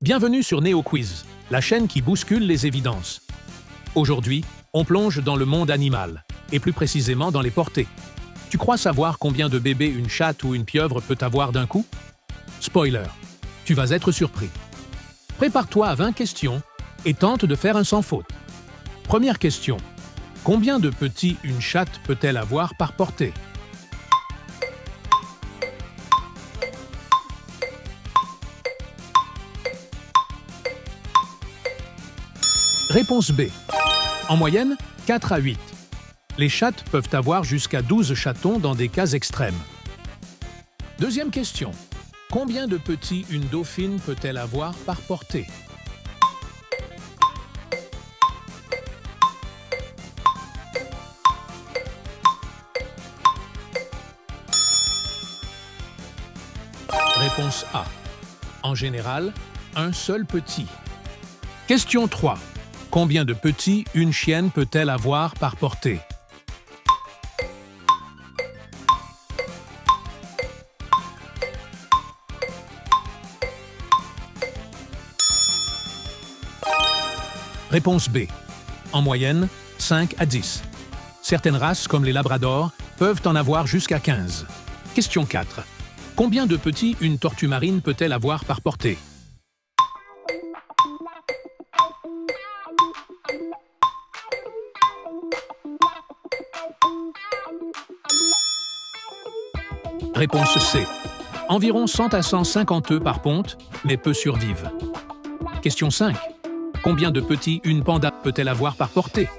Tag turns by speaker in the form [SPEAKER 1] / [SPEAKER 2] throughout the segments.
[SPEAKER 1] Bienvenue sur NeoQuiz, la chaîne qui bouscule les évidences. Aujourd'hui, on plonge dans le monde animal, et plus précisément dans les portées. Tu crois savoir combien de bébés une chatte ou une pieuvre peut avoir d'un coup? Spoiler, tu vas être surpris. Prépare-toi à 20 questions et tente de faire un sans faute. Première question. Combien de petits une chatte peut-elle avoir par portée? Réponse B. En moyenne, 4 à 8. Les chattes peuvent avoir jusqu'à 12 chatons dans des cas extrêmes. Deuxième question. Combien de petits une dauphine peut-elle avoir par portée? Réponse A. En général, un seul petit. Question 3. Combien de petits une chienne peut-elle avoir par portée? Réponse B. En moyenne, 5 à 10. Certaines races, comme les labradors, peuvent en avoir jusqu'à 15. Question 4. Combien de petits une tortue marine peut-elle avoir par portée? Réponse C. Environ 100 à 150 œufs par ponte, mais peu survivent. Question 5. Combien de petits une panda peut-elle avoir par portée?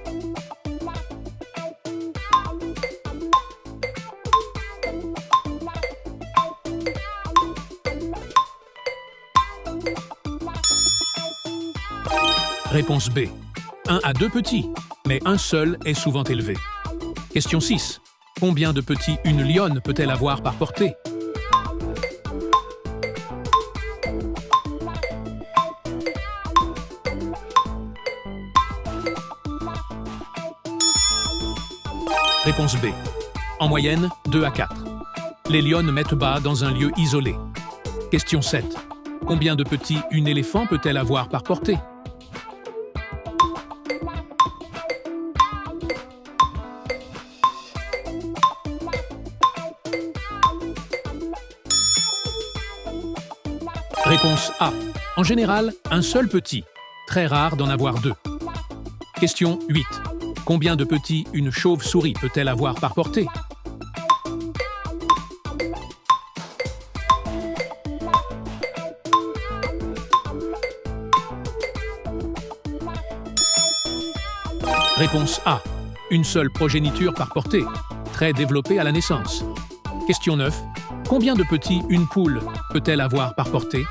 [SPEAKER 1] Réponse B. 1 à 2 petits, mais un seul est souvent élevé. Question 6. Combien de petits une lionne peut-elle avoir par portée? Réponse B. En moyenne, 2 à 4. Les lionnes mettent bas dans un lieu isolé. Question 7. Combien de petits une éléphant peut-elle avoir par portée? Réponse A. En général, un seul petit. Très rare d'en avoir deux. Question 8. Combien de petits une chauve-souris peut-elle avoir par portée? Réponse A. Une seule progéniture par portée, très développée à la naissance. Question 9. Combien de petits une poule peut-elle avoir par portée?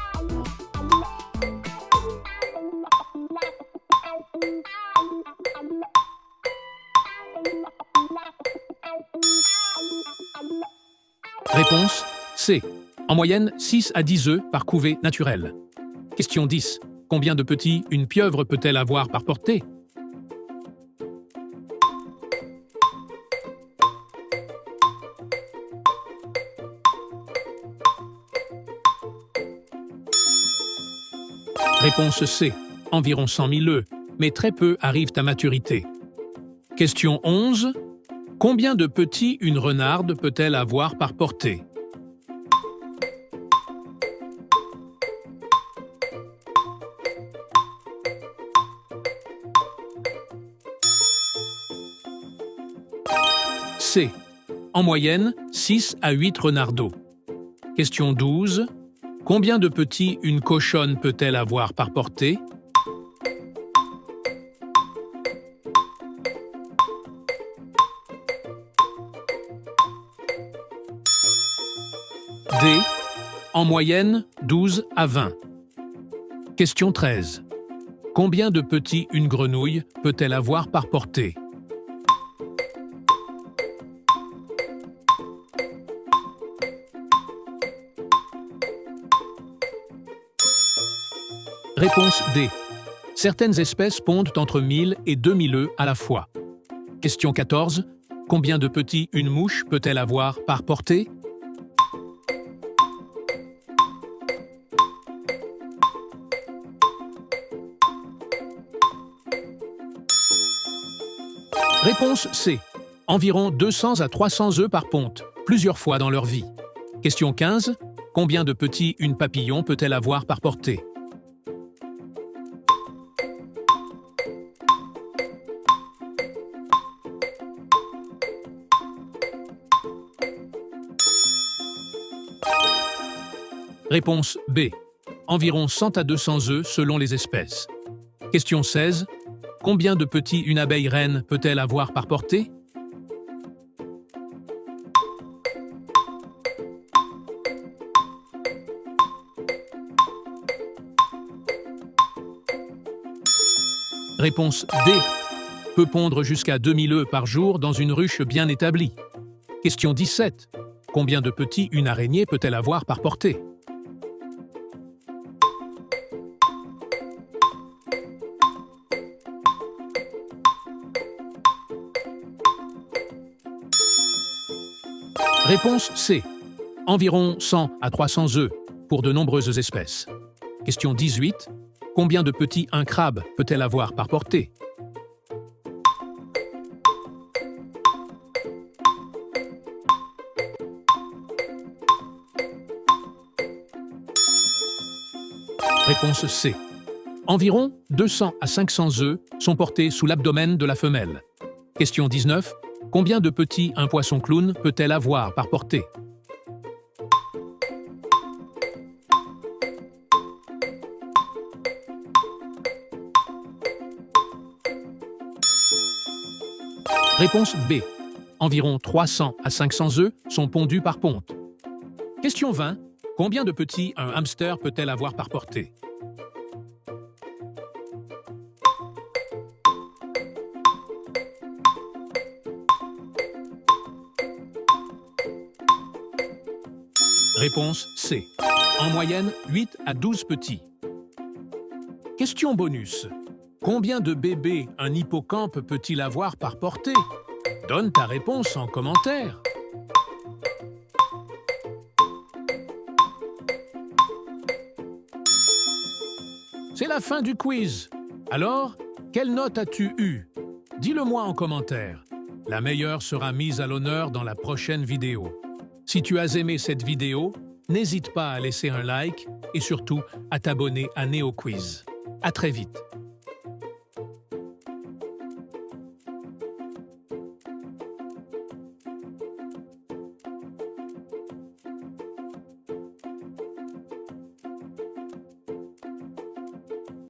[SPEAKER 1] Réponse C. En moyenne, 6 à 10 œufs par couvée naturelle. Question 10. Combien de petits une pieuvre peut-elle avoir par portée? Réponse C. Environ 100 000 œufs, mais très peu arrivent à maturité. Question 11. Combien de petits une renarde peut-elle avoir par portée? C. En moyenne, 6 à 8 renardeaux. Question 12. Combien de petits une cochonne peut-elle avoir par portée? D. En moyenne, 12 à 20. Question 13. Combien de petits une grenouille peut-elle avoir par portée? Réponse D. Certaines espèces pondent entre 1000 et 2000 œufs à la fois. Question 14. Combien de petits une mouche peut-elle avoir par portée? Réponse C. Environ 200 à 300 œufs par ponte, plusieurs fois dans leur vie. Question 15. Combien de petits une papillon peut-elle avoir par portée? Réponse B. Environ 100 à 200 œufs selon les espèces. Question 16. Combien de petits une abeille reine peut-elle avoir par portée? Réponse D. Peut pondre jusqu'à 2000 œufs par jour dans une ruche bien établie. Question 17. Combien de petits une araignée peut-elle avoir par portée? Réponse C. Environ 100 à 300 œufs pour de nombreuses espèces. Question 18. Combien de petits un crabe peut-elle avoir par portée? Réponse C. Environ 200 à 500 œufs sont portés sous l'abdomen de la femelle. Question 19. Combien de petits un poisson clown peut-elle avoir par portée? Réponse B. Environ 300 à 500 œufs sont pondus par ponte. Question 20. Combien de petits un hamster peut-elle avoir par portée? Réponse C. En moyenne, 8 à 12 petits. Question bonus. Combien de bébés un hippocampe peut-il avoir par portée? Donne ta réponse en commentaire. C'est la fin du quiz. Alors, quelle note as-tu eue? Dis-le-moi en commentaire. La meilleure sera mise à l'honneur dans la prochaine vidéo. Si tu as aimé cette vidéo, n'hésite pas à laisser un like et surtout à t'abonner à NeoQuiz. À très vite.